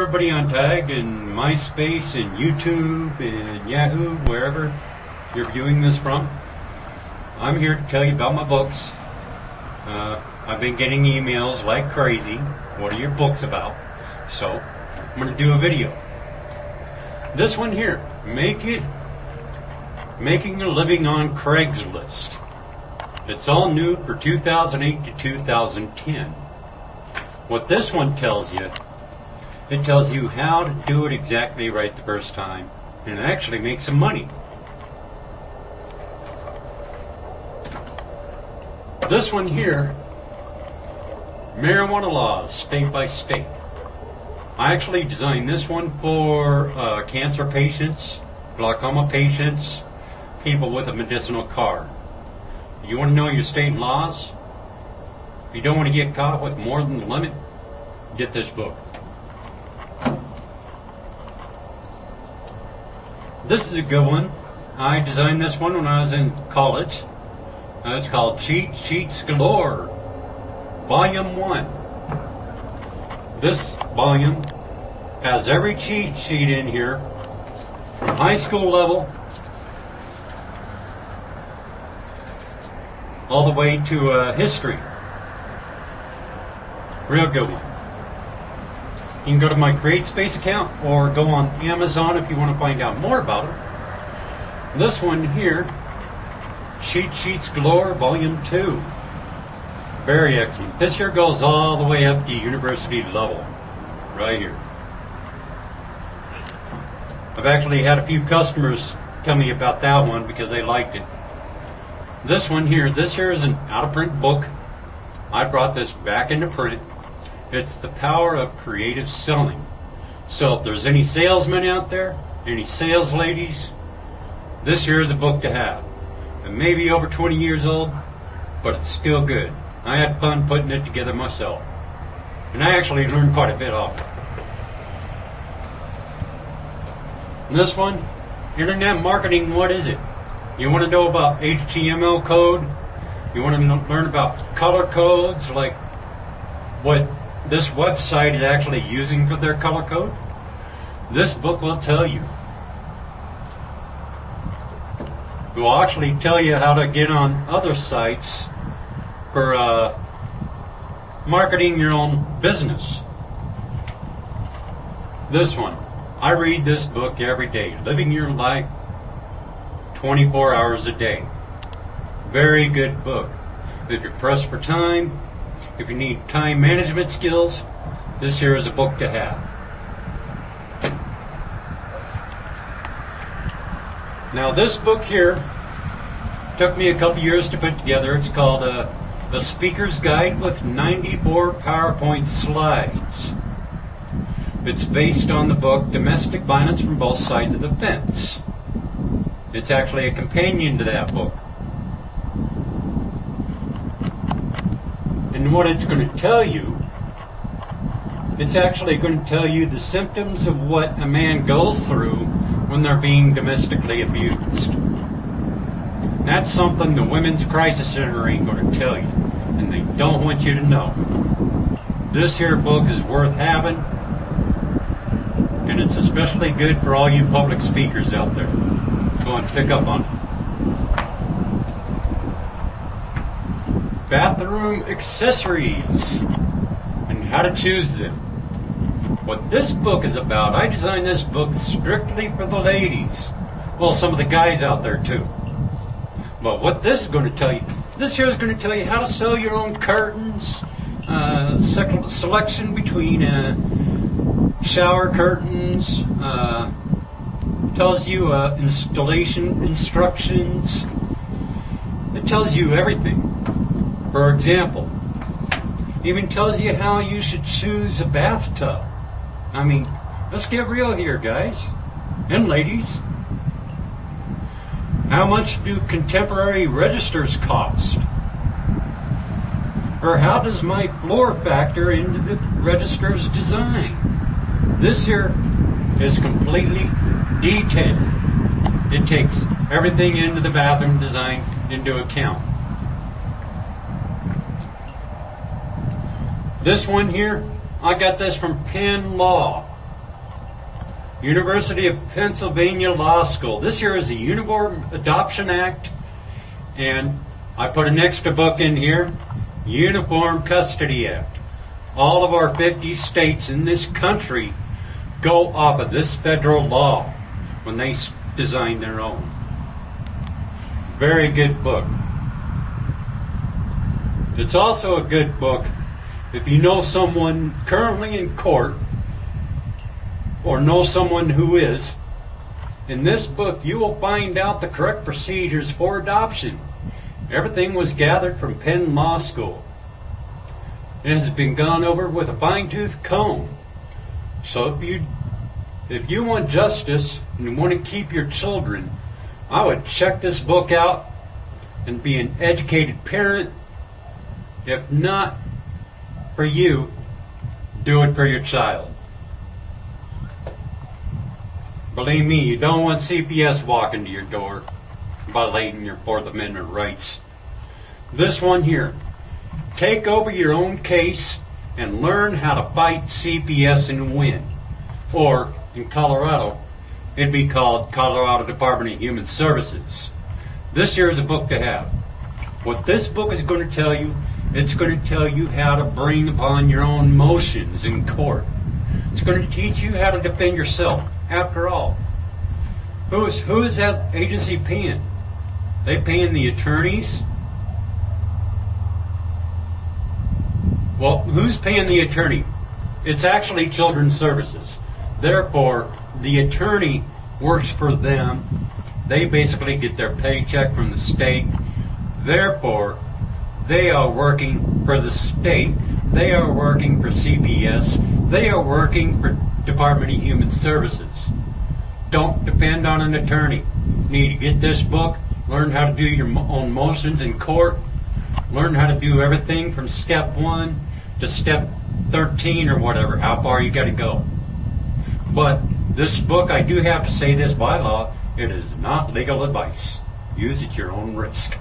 everybody on Tag and MySpace and YouTube and Yahoo, wherever you're viewing this from. I'm here to tell you about my books. I've been getting emails like crazy. What are your books about? So I'm going to do a video. This one here, Making a Living on Craigslist. It's all new for 2008 to 2010. What this one tells you, it tells you how to do it exactly right the first time and actually make some money. This one here, Marijuana Laws, State by State. I actually designed this one for cancer patients, glaucoma patients, people with a medicinal card. You want to know your state laws? If you don't want to get caught with more than the limit, get this book. This is a good one. I designed this one when I was in college. It's called Cheat Sheets Galore, Volume 1. This volume has every cheat sheet in here, from high school level all the way to history. Real good one. You can go to my CreateSpace account or go on Amazon if you want to find out more about it. This one here, Cheat Sheets Galore, Volume 2. Very excellent. This here goes all the way up to university level. Right here. I've actually had a few customers tell me about that one because they liked it. This one here, this here is an out-of-print book. I brought this back into print. It's The Power of Creative Selling. So if there's any salesmen out there, any sales ladies, this here is a book to have. It may be over 20 years old, but it's still good. I had fun putting it together myself. And I actually learned quite a bit off it. And this one, Internet Marketing, what is it? You want to know about HTML code? You want to learn about color codes, like what this website is actually using for their color code? This book will tell you. It will actually tell you how to get on other sites for marketing your own business. This one, I read this book every day. Living Your Life 24 hours a day. Very good book. If you're pressed for time, if you need time management skills, this here is a book to have. Now this book here took me a couple years to put together. It's called The Speaker's Guide with 94 PowerPoint Slides. It's based on the book Domestic Violence from Both Sides of the Fence. It's actually a companion to that book. And what it's going to tell you, it's actually going to tell you the symptoms of what a man goes through when they're being domestically abused. That's something the Women's Crisis Center ain't going to tell you, and they don't want you to know. This here book is worth having, and it's especially good for all you public speakers out there. Go and pick up on it. Bathroom accessories and how to choose them. What this book is about, I designed this book strictly for the ladies. Well, some of the guys out there too. But what this is going to tell you, this here is going to tell you how to sew your own curtains, selection between shower curtains, tells you installation instructions. It tells you everything. For example, even tells you how you should choose a bathtub. I mean, let's get real here, guys and ladies. How much do contemporary registers cost? Or how does my floor factor into the register's design? This here is completely detailed. It takes everything into the bathroom design into account. This one here, I got this from Penn Law. University of Pennsylvania Law School. This here is the Uniform Adoption Act, and I put an extra book in here, Uniform Custody Act. All of our 50 states in this country go off of this federal law when they design their own. Very good book. It's also a good book if you know someone currently in court or know someone who is. In this book you will find out the correct procedures for adoption. Everything was gathered from Penn Law School. It has been gone over with a fine-tooth comb. So if you want justice and you want to keep your children, I would check this book out and be an educated parent. If not for you, do it for your child. Believe me, you don't want CPS walking to your door violating your Fourth Amendment rights. This one here, take over your own case and learn how to fight CPS and win. Or, in Colorado, it'd be called Colorado Department of Human Services. This here is a book to have. What this book is going to tell you, it's going to tell you how to bring upon your own motions in court. It's going to teach you how to defend yourself. After all, who is that agency paying? They paying the attorneys? Well, who's paying the attorney? It's actually Children's Services. Therefore, the attorney works for them. They basically get their paycheck from the state. Therefore, they are working for the state. They are working for CPS. They are working for Department of Human Services. Don't depend on an attorney. You need to get this book, learn how to do your own motions in court, learn how to do everything from step 1 to step 13 or whatever, how far you got to go. But this book, I do have to say this by law, it is not legal advice. Use at your own risk.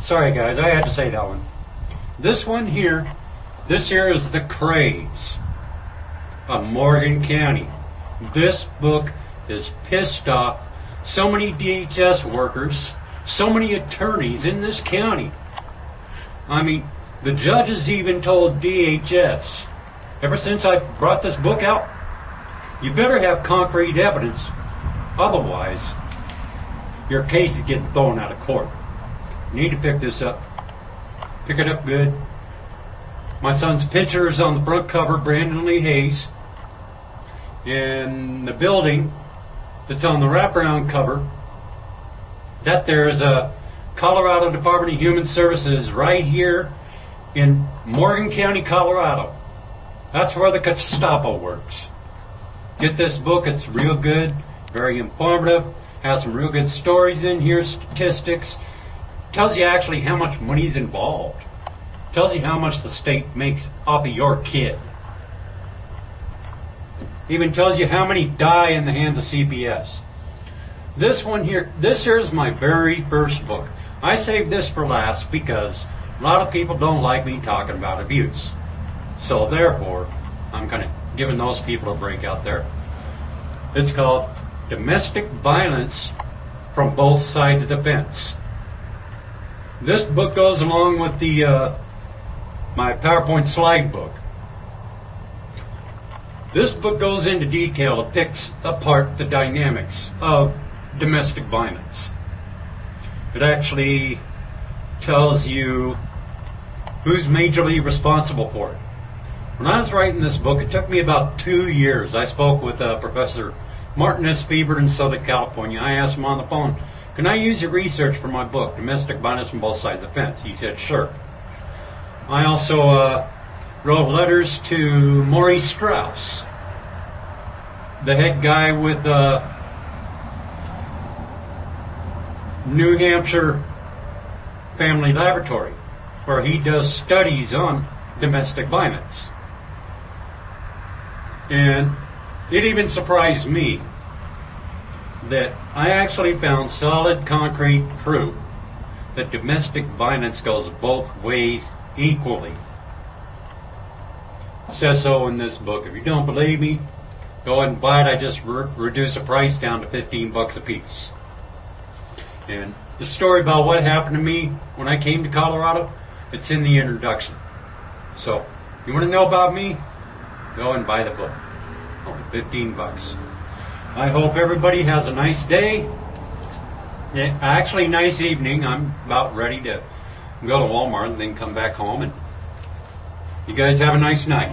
Sorry guys, I had to say that one. This one here, this here is The Craze of Morgan County. This book has pissed off so many DHS workers, so many attorneys in this county. I mean, the judges even told DHS, ever since I brought this book out, you better have concrete evidence, otherwise your case is getting thrown out of court. You need to pick this up. Pick it up good. My son's picture is on the front cover, Brandon Lee Hayes. In the building that's on the wraparound cover, that there's a Colorado Department of Human Services right here in Morgan County, Colorado. That's where the Gestapo works. Get this book, it's real good, very informative, has some real good stories in here, statistics. Tells you actually how much money is involved. Tells you how much the state makes off of your kid. Even tells you how many die in the hands of CPS. This one here, this here is my very first book. I saved this for last because a lot of people don't like me talking about abuse. So therefore, I'm kind of giving those people a break out there. It's called Domestic Violence from Both Sides of the Fence. This book goes along with the my PowerPoint slide book. This book goes into detail. It picks apart the dynamics of domestic violence. It actually tells you who's majorly responsible for it. When I was writing this book, it took me about 2 years. I spoke with Professor Martin S. Bieber in Southern California. I asked him on the phone, can I use your research for my book, Domestic Violence from Both Sides of the Fence? He said, sure. I also wrote letters to Maurice Strauss, the head guy with New Hampshire Family Laboratory, where he does studies on domestic violence. And it even surprised me that I actually found solid concrete proof that domestic violence goes both ways equally. It says so in this book. If you don't believe me, go ahead and buy it. I just reduced the price down to 15 bucks a piece. And the story about what happened to me when I came to Colorado, it's in the introduction. So, you want to know about me? Go and buy the book. Only 15 bucks. I hope everybody has a nice day. Yeah, actually, nice evening. I'm about ready to go to Walmart and then come back home. And you guys have a nice night.